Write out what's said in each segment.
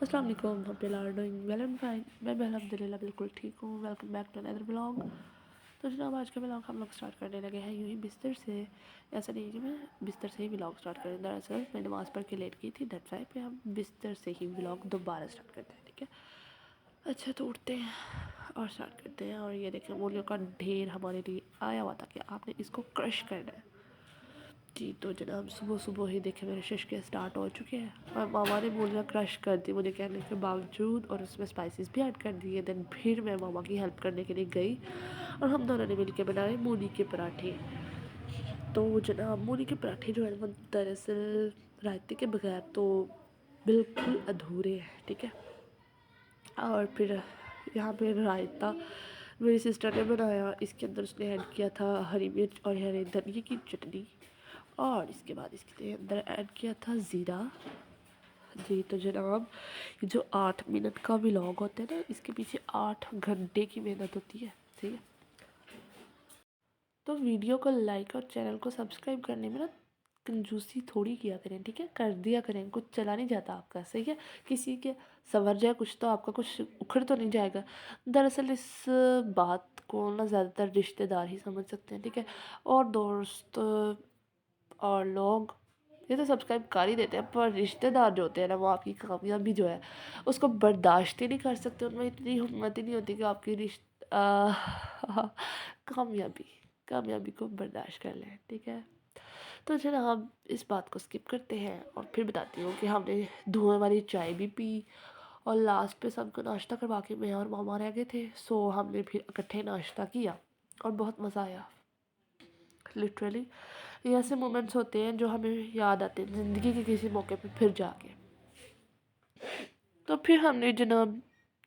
السلام علیکم. hope you all are doing well and fine. میں الحمدللہ بالکل ٹھیک ہوں. Welcome back to another vlog. تو جناب آج کا vlog ہم لوگ اسٹارٹ کرنے لگے ہیں یوں ہی بستر سے. ایسا نہیں کہ میں بستر سے ہی vlog اسٹارٹ کریں. دراصل میں نماز پڑھ کے لیٹ گئی تھی. دیٹس وائی پہ ہم بستر سے ہی vlog دوبارہ اسٹارٹ کرتے ہیں. ٹھیک ہے, اچھا تو اٹھتے ہیں اور اسٹارٹ کرتے ہیں. اور یہ دیکھیں مولیوں کا ڈھیر ہمارے لیے آیا ہوا تھا کہ آپ نے اس کو کرش کرنا ہے. جی تو جناب صبح صبح ہی دیکھیں میرے ششکے اسٹارٹ ہو چکے ہیں اور ماما نے مولیاں کرش کر دی مجھے کہنے کے باوجود, اور اس میں اسپائسیز بھی ایڈ کر دیے. دین پھر میں ماما کی ہیلپ کرنے کے لیے گئی اور ہم دونوں نے مل کے بنائے مولی کے پراٹھے. تو جناب مولی کے پراٹھے جو ہے وہ دراصل رائتے کے بغیر تو بالکل ادھورے ہیں. ٹھیک ہے, اور پھر یہاں پہ رائتا میری سسٹر نے بنایا. اس کے اندر اس نے ایڈ کیا تھا ہری مرچ اور ہرے دھنیا کی چٹنی, اور اس کے بعد اس کے اندر ایڈ کیا تھا زیرہ. جی تو جناب یہ جو 8 منٹ کا ولاگ ہوتا ہے نا, اس کے پیچھے 8 گھنٹے کی محنت ہوتی ہے. ٹھیک ہے, تو ویڈیو کو لائک اور چینل کو سبسکرائب کرنے میں نا کنجوسی تھوڑی کیا کریں. ٹھیک ہے, کر دیا کریں, کچھ چلا نہیں جاتا آپ کا. صحیح ہے, کسی کے سنور جائے کچھ تو آپ کا کچھ اکھڑ تو نہیں جائے گا. دراصل اس بات کو نا زیادہ تر رشتہ دار ہی سمجھ سکتے ہیں. ٹھیک ہے, اور دوست اور لوگ یہ تو سبسکرائب کر ہی دیتے ہیں, پر رشتہ دار جو ہوتے ہیں نا وہ آپ کی کامیابی جو ہے اس کو برداشت ہی نہیں کر سکتے. ان میں اتنی ہمت ہی نہیں ہوتی کہ آپ کی کامیابی کو برداشت کر لیں. ٹھیک ہے, تو جناب اس بات کو سکپ کرتے ہیں اور پھر بتاتی ہوں کہ ہم نے دھوئیں والی چائے بھی پی اور لاسٹ پہ سب کو ناشتہ کروا کے میں اور ماما رہ گئے تھے. سو ہم نے پھر اکٹھے ناشتہ کیا اور بہت مزہ آیا. لٹرلی یہ ایسے مومنٹس ہوتے ہیں جو ہمیں یاد آتے ہیں زندگی کے کسی موقع پہ پھر جا کے. تو پھر ہم نے جناب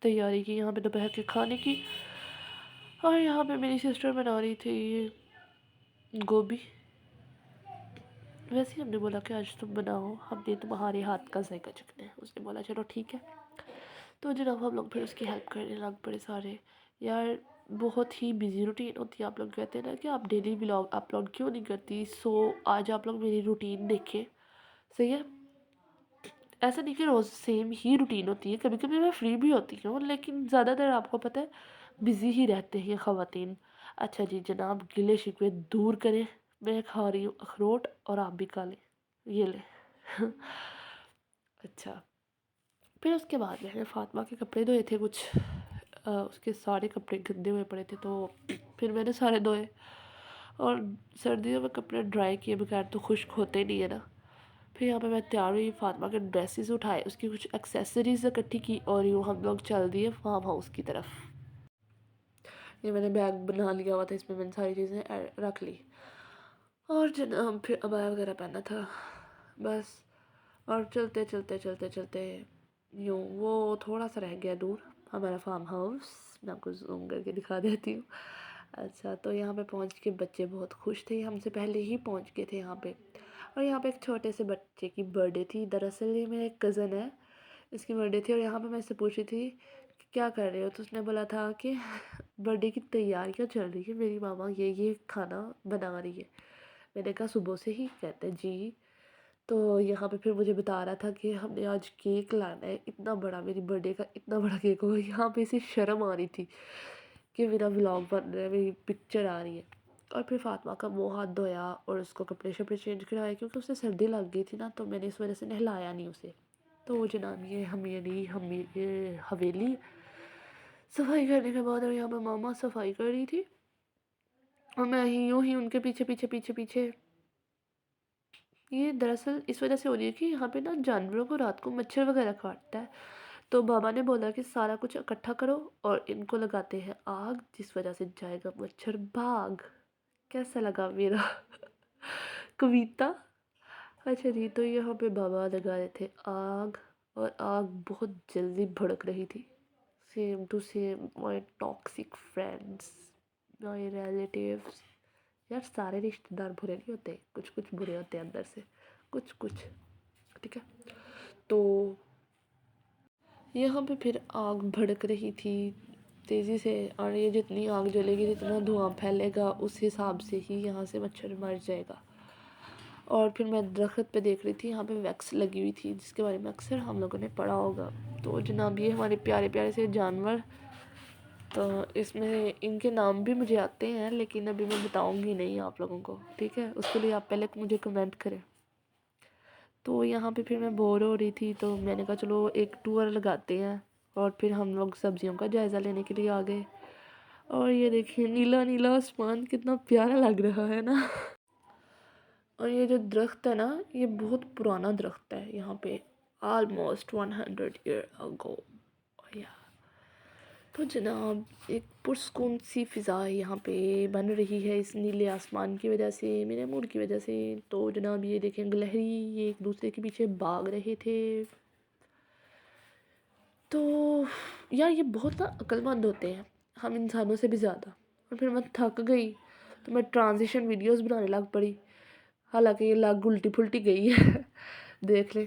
تیاری کی یہاں پہ دوپہر کے کھانے کی, اور یہاں پہ میری سسٹر بنا رہی تھی گوبھی. ویسے ہی ہم نے بولا کہ آج تم بناؤ, ہم نے تمہارے ہاتھ کا ذائقہ چکھنا ہے. اس نے بولا چلو ٹھیک ہے. تو جناب ہم لوگ پھر اس کی ہیلپ کرنے لگ پڑے سارے. یار بہت ہی بزی روٹین ہوتی ہے. آپ لوگ کہتے ہیں نا کہ آپ ڈیلی ولاگ اپلوڈ کیوں نہیں کرتی, سو آج آپ لوگ میری روٹین دیکھیں. صحیح ہے, ایسا نہیں کہ روز سیم ہی روٹین ہوتی ہے, کبھی کبھی میں فری بھی ہوتی ہوں, لیکن زیادہ تر آپ کو پتہ ہے بزی ہی رہتے ہیں خواتین. اچھا جی جناب گلے شکوے دور کریں, میں کھا رہی ہوں اخروٹ اور آپ بھی کھا لیں, یہ لیں. اچھا پھر اس کے بعد میں نے فاطمہ کے کپڑے دھوئے تھے کچھ, اس کے سارے کپڑے گندے ہوئے پڑے تھے تو پھر میں نے سارے دھوئے. اور سردیوں میں کپڑے ڈرائی کیے بغیر تو خشک ہوتے نہیں ہے نا. پھر یہاں پہ میں تیار ہوئی, فاطمہ کے ڈریسز اٹھائے, اس کی کچھ ایکسیسریز اکٹھی کی, اور یوں ہم لوگ چل دیے فارم ہاؤس کی طرف. یہ میں نے بیگ بنا لیا ہوا تھا, اس میں میں نے ساری چیزیں رکھ لی. اور جناب پھر عبایا وغیرہ پہنا تھا بس. اور چلتے چلتے چلتے چلتے یوں وہ تھوڑا سا رہ گیا دور ہمارا فارم ہاؤس. میں آپ کو زوم کر کے دکھا دیتی ہوں. اچھا تو یہاں پہ پہنچ کے بچے بہت خوش تھے, ہم سے پہلے ہی پہنچ گئے تھے یہاں پہ. اور یہاں پہ ایک چھوٹے سے بچے کی برتھ ڈے تھی. دراصل یہ میرا ایک کزن ہے, اس کی برتھ ڈے تھی. اور یہاں پہ میں اس سے پوچھ رہی تھی کہ کیا کر رہے ہو, تو اس نے بولا تھا کہ برتھ ڈے کی تیاریاں چل رہی ہے, میری ماما یہ کھانا بنا رہی ہے. میں نے کہا صبح سے ہی, کہتے جی. تو یہاں پہ پھر مجھے بتا رہا تھا کہ ہم نے آج کیک لانا ہے اتنا بڑا, میری برتھ ڈے کا اتنا بڑا کیک ہوگا. یہاں پہ اسے شرم آ رہی تھی کہ میرا ولاگ بن رہا ہے, میری پکچر آ رہی ہے. اور پھر فاطمہ کا منہ ہاتھ دھویا اور اس کو کپڑے شپڑے چینج کرائے, کیونکہ اسے سردی لگ گئی تھی نا, تو میں نے اس وجہ سے نہلایا نہیں اسے. تو وہ جناب یہ حویلی صفائی کرنے کے بعد, اور یہاں پہ ماما صفائی کر رہی تھی اور میں یوں ہی ان کے پیچھے پیچھے پیچھے پیچھے. یہ دراصل اس وجہ سے ہو رہی ہے کہ یہاں پہ نا جانوروں کو رات کو مچھر وغیرہ کاٹتا ہے. تو بابا نے بولا کہ سارا کچھ اکٹھا کرو اور ان کو لگاتے ہیں آگ, جس وجہ سے جائے گا مچھر بھاگ. کیسا لگا میرا کویتا؟ اچھا جی, تو یہاں پہ بابا لگا رہے تھے آگ, اور آگ بہت جلدی بھڑک رہی تھی. Same to same my toxic friends, my relatives. یار سارے رشتہ دار برے نہیں ہوتے, کچھ کچھ برے ہوتے ہیں اندر سے, کچھ کچھ. ٹھیک ہے, تو یہاں پہ پھر آگ بھڑک رہی تھی تیزی سے, اور یہ جتنی آگ جلے گی جتنا دھواں پھیلے گا اس حساب سے ہی یہاں سے مچھر مر جائے گا. اور پھر میں درخت پہ دیکھ رہی تھی، یہاں پہ ویکس لگی ہوئی تھی جس کے بارے میں اکثر ہم لوگوں نے پڑھا ہوگا. تو جناب یہ ہمارے پیارے پیارے سے جانور، تو اس میں ان کے نام بھی مجھے آتے ہیں لیکن ابھی میں بتاؤں گی نہیں آپ لوگوں کو، ٹھیک ہے؟ اس کے لیے آپ پہلے مجھے کمنٹ کریں. تو یہاں پہ پھر میں بور ہو رہی تھی تو میں نے کہا چلو ایک ٹور لگاتے ہیں، اور پھر ہم لوگ سبزیوں کا جائزہ لینے کے لیے آ گئے. اور یہ دیکھیں نیلا نیلا آسمان کتنا پیارا لگ رہا ہے نا. اور یہ جو درخت ہے نا، یہ بہت پرانا درخت ہے یہاں پہ، آلموسٹ 100 ایئر اگو. تو جناب ایک پرسکون سی فضا یہاں پہ بن رہی ہے اس نیلے آسمان کی وجہ سے، میرے موڈ کی وجہ سے. تو جناب یہ دیکھیں گلہری یہ ایک دوسرے کے پیچھے بھاگ رہے تھے. تو یار یہ بہت نا عقل مند ہوتے ہیں، ہم انسانوں سے بھی زیادہ. اور پھر میں تھک گئی تو میں ٹرانزیشن ویڈیوز بنانے لگ پڑی، حالانکہ یہ لگ الٹی پھلٹی گئی ہے دیکھ لیں.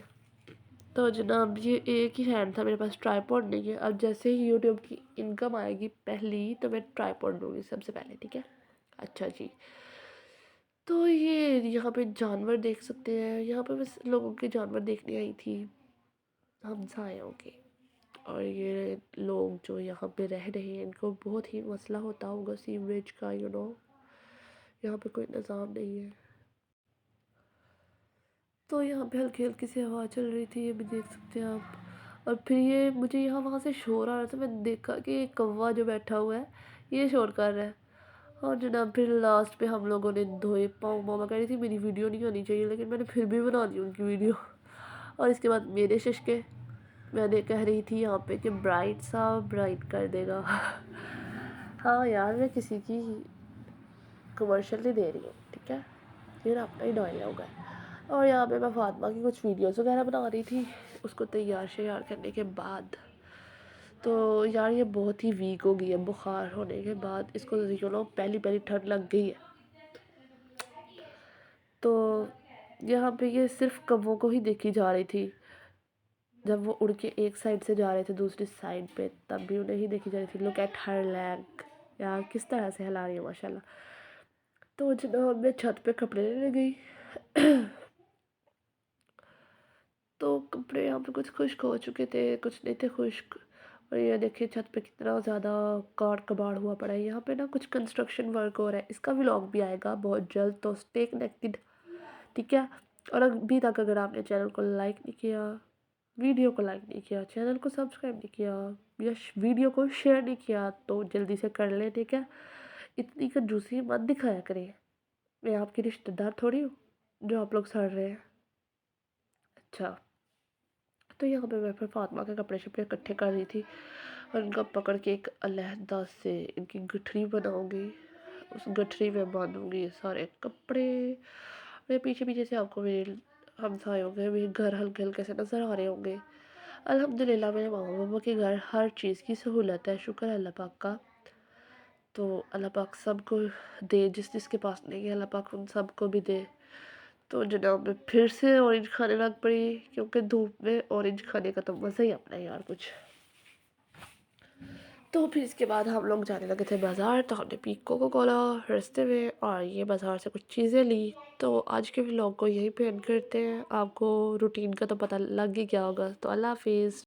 تو جناب یہ ایک ہی ہینڈ تھا میرے پاس، ٹرائی پوڈ نہیں ہے. اب جیسے ہی یوٹیوب کی انکم آئے گی پہلی تو میں ٹرائی پوڈ لوں گی سب سے پہلے، ٹھیک ہے؟ اچھا جی. تو یہ یہاں پہ جانور دیکھ سکتے ہیں، یہاں پہ بس لوگوں کے جانور دیکھنے آئی تھی، ہمسایوں کے. اور یہ لوگ جو یہاں پہ رہ رہے ہیں ان کو بہت ہی مسئلہ ہوتا ہوگا سیوریج کا، یہاں پہ کوئی نظام نہیں ہے. تو یہاں پہ ہلکی ہلکی سی ہوا چل رہی تھی، یہ بھی دیکھ سکتے ہیں آپ. اور پھر یہ مجھے یہاں وہاں سے شور آ رہا تھا، میں نے دیکھا کہ ایک کوا جو بیٹھا ہوا ہے یہ شور کر رہا ہے. اور جناب پھر لاسٹ پہ ہم لوگوں نے دھوئے پاؤں. ماما کہہ رہی تھی میری ویڈیو نہیں ہونی چاہیے، لیکن میں نے پھر بھی بنا دی ان کی ویڈیو. اور اس کے بعد میرے ششکے، میں نے کہہ رہی تھی یہاں پہ کہ برائٹ سا برائٹ کر دے گا. ہاں یار میں کسی کی کمرشل نہیں دے رہی ہوں، ٹھیک ہے؟ پھر اپنا ہی ڈائل ہوگا. اور یہاں پہ میں فاطمہ کی کچھ ویڈیوز وغیرہ بنا رہی تھی اس کو تیار شیار کرنے کے بعد. تو یار یہ بہت ہی ویک ہو گئی ہے بخار ہونے کے بعد، اس کو پہلی ٹھنڈ لگ گئی ہے. تو یہاں پہ یہ صرف کبوں کو ہی دیکھی جا رہی تھی، جب وہ اڑ کے ایک سائڈ سے جا رہے تھے دوسری سائڈ پہ تب بھی انہیں ہی دیکھی جا رہی تھی. لک ایٹ ہر لیگ، یار کس طرح سے ہلا رہی ہے ماشاء اللہ. تو جناب میں چھت پہ کپڑے لینے گئی تو کپڑے یہاں پہ کچھ خشک ہو چکے تھے کچھ نہیں تھے خشک. اور یہ دیکھیں چھت پہ کتنا زیادہ کاٹ کباڑ ہوا پڑا ہے. یہاں پہ نا کچھ کنسٹرکشن ورک ہو رہا ہے، اس کا ولاگ بھی آئے گا بہت جلد، تو اسٹے کنیکٹڈ، ٹھیک ہے؟ اور ابھی تک اگر آپ نے چینل کو لائک نہیں کیا، ویڈیو کو لائک نہیں کیا، چینل کو سبسکرائب نہیں کیا یا ویڈیو کو شیئر نہیں کیا تو جلدی سے کر لیں، ٹھیک ہے؟ اتنی کنجوسی مت دکھایا کریں، میں آپ کی رشتہ دار تھوڑی ہوں جو آپ لوگ سڑ رہے ہیں. اچھا. تو یہاں پہ میں پھر فاطمہ کے کپڑے شپڑے اکٹھے کر رہی تھی، اور ان کو پکڑ کے ایک علیحدہ سے ان کی گٹھری بناؤں گی، اس گٹھری میں باندھوں گی یہ سارے کپڑے. میرے پیچھے پیچھے سے آپ کو میرے ہمسائے ہوں گے، میرے گھر ہلکے ہلکے سے نظر آ رہے ہوں گے. الحمدللہ میرے ماما بابا کے گھر ہر چیز کی سہولت ہے، شکر ہے اللہ پاک کا. تو اللہ پاک سب کو دے، جس جس کے پاس نہیں ہے اللہ پاک ان سب کو بھی دے. تو جناب میں پھر سے اورنج کھانے لگ پڑی، کیونکہ دھوپ میں اورنج کھانے کا تو مزہ ہی اپنا ہے یار کچھ. تو پھر اس کے بعد ہم لوگ جانے لگے تھے بازار، تو ہم نے پی کوکو کولا رستے میں اور یہ بازار سے کچھ چیزیں لی. تو آج کے ولاگ کو یہیں پہ اینڈ کرتے ہیں. آپ کو روٹین کا تو پتہ لگ ہی گیا ہوگا، تو اللہ حافظ.